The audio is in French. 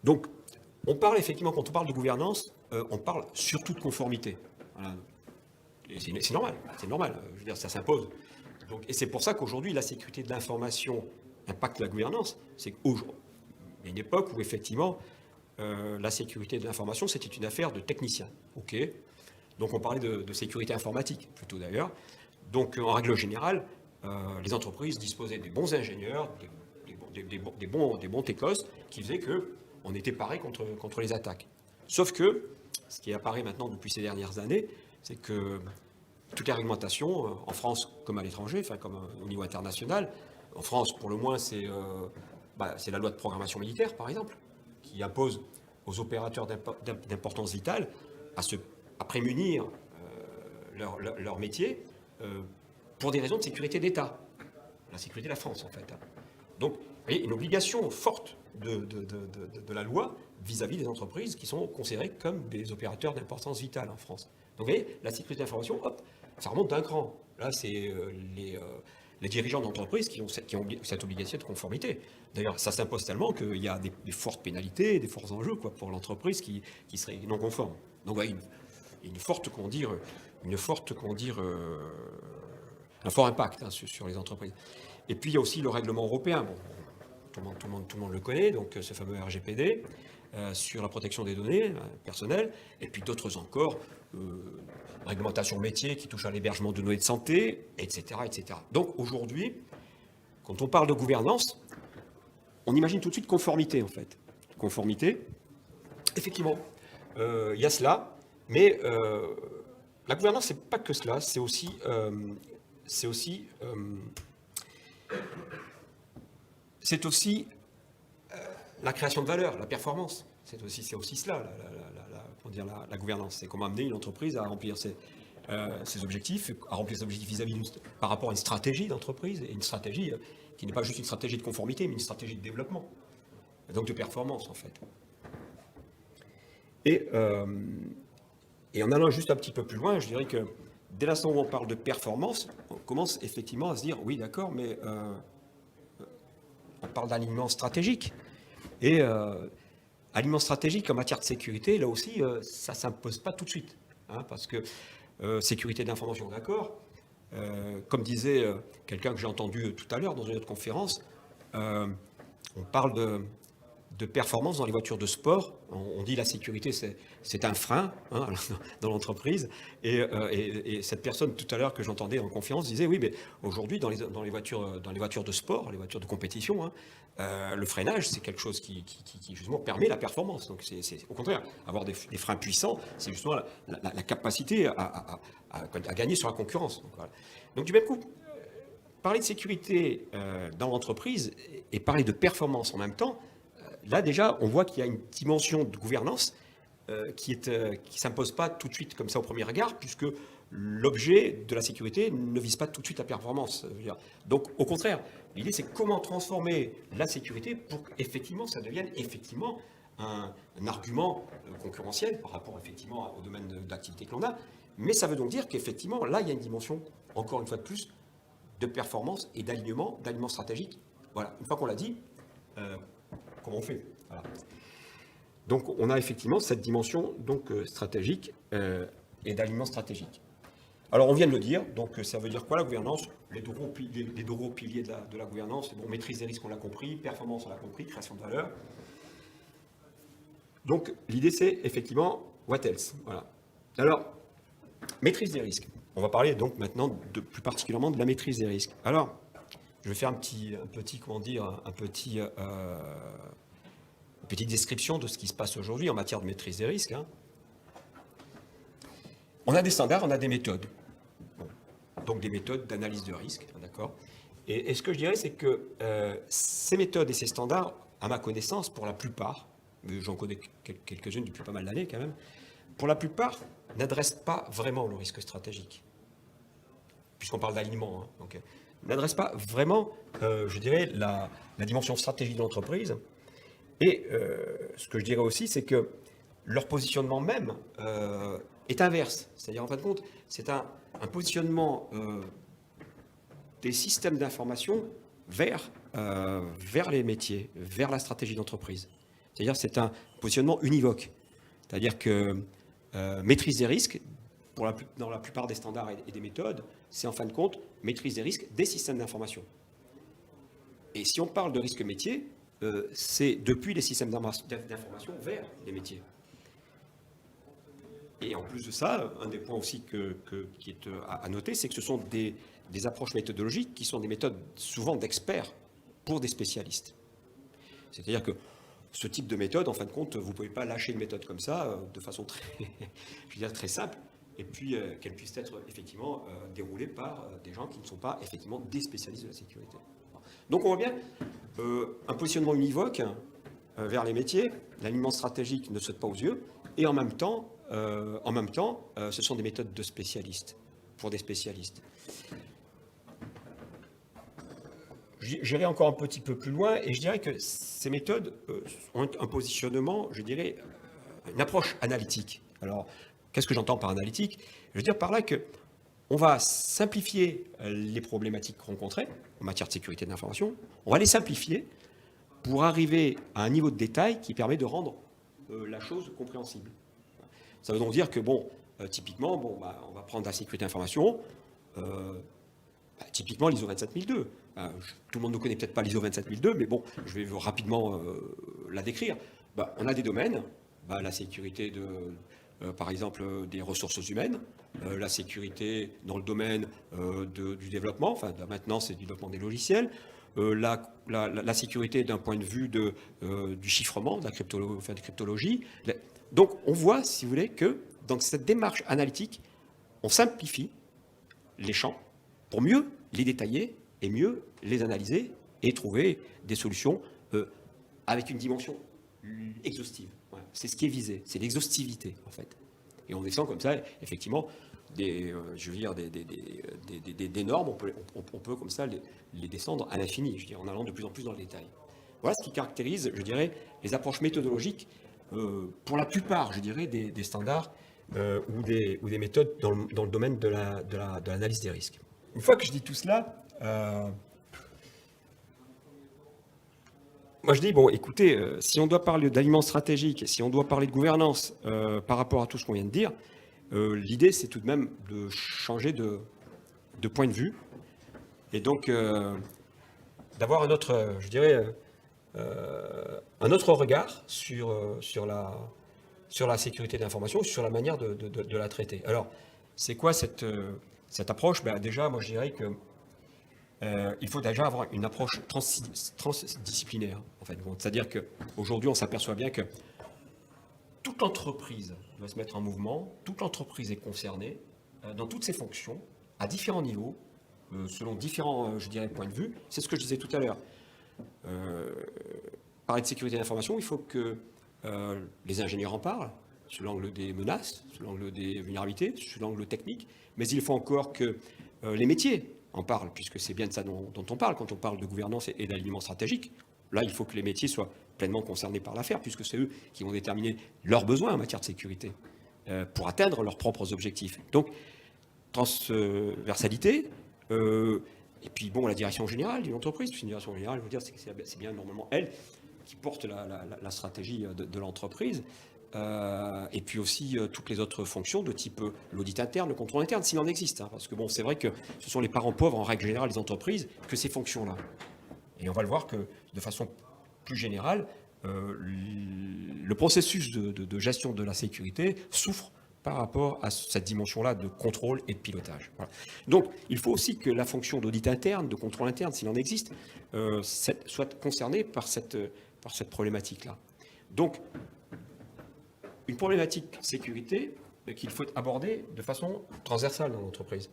Donc, on parle effectivement, quand on parle de gouvernance, on parle surtout de conformité. Voilà. Et c'est normal, c'est normal. Je veux dire, ça s'impose. Donc, et c'est pour ça qu'aujourd'hui, la sécurité de l'information impacte la gouvernance. C'est qu'aujourd'hui, il y a une époque où effectivement, la sécurité de l'information, c'était une affaire de techniciens. OK. Donc, on parlait de sécurité informatique, plutôt d'ailleurs. Donc, en règle générale, les entreprises disposaient des bons ingénieurs, des bons techos, qui faisaient qu'on était paré contre les attaques. Sauf que, ce qui apparaît maintenant depuis ces dernières années, c'est que toutes les réglementations, en France comme à l'étranger, enfin comme au niveau international, en France pour le moins c'est la loi de programmation militaire par exemple, qui impose aux opérateurs d'importance vitale à prémunir leur métier pour des raisons de sécurité d'État, la sécurité de la France en fait. Donc, vous voyez, une obligation forte de la loi vis-à-vis des entreprises qui sont considérées comme des opérateurs d'importance vitale en France. Donc, vous voyez, la sécurité de l'information, hop, ça remonte d'un cran. Là, c'est les dirigeants d'entreprise qui ont cette obligation de conformité. D'ailleurs, ça s'impose tellement qu'il y a des fortes pénalités, des forts enjeux pour l'entreprise qui serait non conforme. Donc, voilà, une forte, un fort impact sur les entreprises. Et puis il y a aussi le règlement européen, bon, tout le monde le connaît, donc ce fameux RGPD, sur la protection des données personnelles, et puis d'autres encore, réglementation métier qui touche à l'hébergement de données de santé, etc. etc. Donc aujourd'hui, quand on parle de gouvernance, on imagine tout de suite conformité en fait. Conformité, effectivement, il y a cela, mais la gouvernance, c'est pas que cela, c'est aussi la création de valeur, la performance. C'est aussi cela, la gouvernance. C'est comment amener une entreprise à remplir ses objectifs, à remplir ses objectifs par rapport à une stratégie d'entreprise, et une stratégie qui n'est pas juste une stratégie de conformité, mais une stratégie de développement, donc de performance en fait. Et en allant juste un petit peu plus loin, je dirais que dès l'instant où on parle de performance, on commence effectivement à se dire, oui d'accord, mais on parle d'alignement stratégique. Et alignement stratégique en matière de sécurité, là aussi, ça ne s'impose pas tout de suite. Hein, parce que sécurité d'information, d'accord. Comme disait quelqu'un que j'ai entendu tout à l'heure dans une autre conférence, on parle de performance dans les voitures de sport. On dit la sécurité, c'est un frein hein, dans l'entreprise. Et cette personne tout à l'heure que j'entendais en conférence disait, oui, mais aujourd'hui, dans les voitures de sport, les voitures de compétition, hein, le freinage, c'est quelque chose qui justement permet la performance. Donc c'est au contraire, avoir des freins puissants, c'est justement la capacité à gagner sur la concurrence. Donc, voilà. Donc du même coup, parler de sécurité dans l'entreprise et parler de performance en même temps, là déjà, on voit qu'il y a une dimension de gouvernance qui ne s'impose pas tout de suite comme ça au premier regard, puisque l'objet de la sécurité ne vise pas tout de suite la performance. Donc au contraire, l'idée c'est comment transformer la sécurité pour qu'effectivement ça devienne effectivement un argument concurrentiel par rapport effectivement au domaine d'activité que l'on a. Mais ça veut donc dire qu'effectivement là il y a une dimension, encore une fois de plus, de performance et d'alignement stratégique. Voilà, une fois qu'on l'a dit, comment on fait voilà. Donc on a effectivement cette dimension donc, stratégique et d'alignement stratégique. Alors on vient de le dire, donc ça veut dire quoi la gouvernance? Les deux gros piliers de la gouvernance, bon, maîtrise des risques on l'a compris, performance on l'a compris, création de valeur. Donc l'idée c'est effectivement what else voilà. Alors, maîtrise des risques. On va parler donc maintenant plus particulièrement de la maîtrise des risques. Alors, je vais faire une petite description de ce qui se passe aujourd'hui en matière de maîtrise des risques. Hein. On a des standards, on a des méthodes. Bon. Donc des méthodes d'analyse de risque, d'accord. Et ce que je dirais, c'est que ces méthodes et ces standards, à ma connaissance, pour la plupart, mais j'en connais quelques-unes depuis pas mal d'années quand même, pour la plupart, n'adressent pas vraiment le risque stratégique. Puisqu'on parle d'alignement. Hein, donc, n'adresse pas vraiment, je dirais, la dimension stratégique de l'entreprise. Et ce que je dirais aussi, c'est que leur positionnement même est inverse. C'est-à-dire, en fin de compte, c'est un positionnement des systèmes d'information vers les métiers, vers la stratégie d'entreprise. C'est-à-dire c'est un positionnement univoque. C'est-à-dire que maîtrise des risques, dans la plupart des standards et des méthodes, c'est en fin de compte maîtrise des risques des systèmes d'information. Et si on parle de risque métier, c'est depuis les systèmes d'information vers les métiers. Et en plus de ça, un des points aussi qui est à noter, c'est que ce sont des approches méthodologiques qui sont des méthodes souvent d'experts pour des spécialistes. C'est-à-dire que ce type de méthode, en fin de compte, vous ne pouvez pas lâcher une méthode comme ça de façon très simple, et puis qu'elle puisse être effectivement déroulée par des gens qui ne sont pas effectivement des spécialistes de la sécurité. Donc on voit bien un positionnement univoque vers les métiers, l'alignement stratégique ne saute pas aux yeux, et en même temps, ce sont des méthodes de spécialistes, pour des spécialistes. J'irai encore un petit peu plus loin, et je dirais que ces méthodes ont un positionnement, je dirais, une approche analytique. Alors, qu'est-ce que j'entends par analytique? Je veux dire par là qu'on va simplifier les problématiques rencontrées en matière de sécurité de l'information, on va les simplifier pour arriver à un niveau de détail qui permet de rendre la chose compréhensible. Ça veut donc dire que, typiquement, on va prendre la sécurité d'information, typiquement l'ISO 27002. Tout le monde ne connaît peut-être pas l'ISO 27002, mais bon, je vais rapidement la décrire. On a des domaines, la sécurité par exemple des ressources humaines, la sécurité dans le domaine du développement, enfin de la maintenance et du développement des logiciels, la sécurité d'un point de vue du chiffrement, de la cryptologie. Donc on voit, si vous voulez, que dans cette démarche analytique, on simplifie les champs pour mieux les détailler et mieux les analyser et trouver des solutions avec une dimension exhaustive. Voilà. C'est ce qui est visé, c'est l'exhaustivité en fait. Et on descend comme ça, effectivement, des normes, on peut comme ça les descendre à l'infini, je dirais, en allant de plus en plus dans le détail. Voilà ce qui caractérise, je dirais, les approches méthodologiques pour la plupart, je dirais, des standards ou des méthodes dans le domaine de l'analyse des risques. Une fois que je dis tout cela, moi je dis, écoutez, si on doit parler d'alignement stratégique, si on doit parler de gouvernance par rapport à tout ce qu'on vient de dire, l'idée c'est tout de même de changer de point de vue et donc d'avoir un autre, je dirais, un autre regard sur la sécurité de l'information, sur la manière de la traiter. Alors, c'est quoi cette approche? Déjà, moi je dirais que il faut déjà avoir une approche transdisciplinaire. En fait. C'est-à-dire qu'aujourd'hui, on s'aperçoit bien que toute entreprise doit se mettre en mouvement, toute entreprise est concernée dans toutes ses fonctions, à différents niveaux, selon différents, je dirais, points de vue. C'est ce que je disais tout à l'heure. Parler de sécurité d'information, il faut que les ingénieurs en parlent, sous l'angle des menaces, sous l'angle des vulnérabilités, sous l'angle technique, mais il faut encore que les métiers en parlent, puisque c'est bien de ça dont on parle quand on parle de gouvernance et d'alignement stratégique. Là, il faut que les métiers soient pleinement concernés par l'affaire, puisque c'est eux qui vont déterminer leurs besoins en matière de sécurité pour atteindre leurs propres objectifs. Donc, transversalité, et puis la direction générale d'une entreprise, une direction générale, je veux dire, c'est bien normalement elle qui porte la stratégie de l'entreprise, et puis aussi toutes les autres fonctions de type l'audit interne, le contrôle interne, s'il en existe. Parce que c'est vrai que ce sont les parents pauvres, en règle générale, des entreprises, que ces fonctions-là. Et on va le voir que, de façon plus générale, le processus de gestion de la sécurité souffre par rapport à cette dimension-là de contrôle et de pilotage. Voilà. Donc, il faut aussi que la fonction d'audit interne, de contrôle interne, s'il en existe, soit concernée par cette problématique-là. Donc, une problématique sécurité qu'il faut aborder de façon transversale dans l'entreprise.